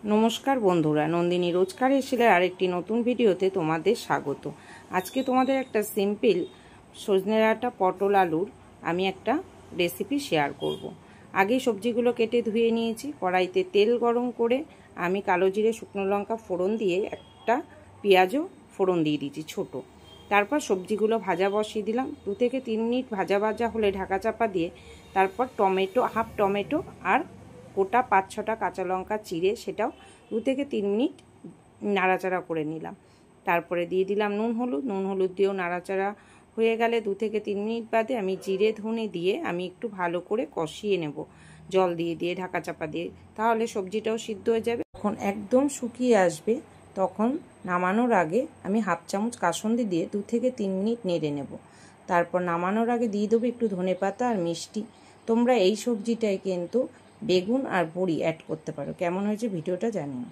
নমস্কার বন্ধুরা, নন্দিনী রোজকার হেসেলের আরেকটি নতুন ভিডিওতে তোমাদের স্বাগত। আজকে তোমাদের একটা সিম্পল সজনে ডাঁটা পটল আলুর আমি একটা রেসিপি শেয়ার করব। আগে সবজিগুলো কেটে ধুয়ে নিয়েছি। কড়াইতে তেল গরম করে আমি কালো জিরে শুকনো লঙ্কা ফোড়ন দিয়ে একটা পেঁয়াজও ফোড়ন দিয়ে দিয়েছি ছোট। তারপর সবজিগুলো ভাজা বসিয়ে দিলাম। 2 থেকে 3 মিনিট ভাজা হলে ঢাকা চাপা দিয়ে তারপর হাফ টমেটো আর গোটা 5-6টা কাঁচা লঙ্কা চিড়ে সেটাও 2 থেকে 3 মিনিট নাড়াচাড়া করে নিলাম। তারপরে দিয়ে দিলাম নুন হলুদ দিয়েও নাড়াচাড়া হয়ে গেলে 2 থেকে 3 মিনিট বাদে আমি জিরে ধনে দিয়ে আমি একটু ভালো করে কষিয়ে নেব, জল দিয়ে ঢাকা চাপা দিয়ে। তাহলে সবজিটাও সিদ্ধ হয়ে যাবে। যখন একদম শুকিয়ে আসবে তখন নামানোর আগে আমি হাফ চামচ কাসুন্দি দিয়ে 2 থেকে 3 মিনিট নেড়ে নেব। তারপর নামানোর আগে দিয়ে দেবো একটু ধনেপাতা আর মিষ্টি। তোমরা এই সবজিটায় কিন্তু বেগুন আর বড়ি অ্যাড করতে পারো। কেমন হয়েছে ভিডিওটা জানিও।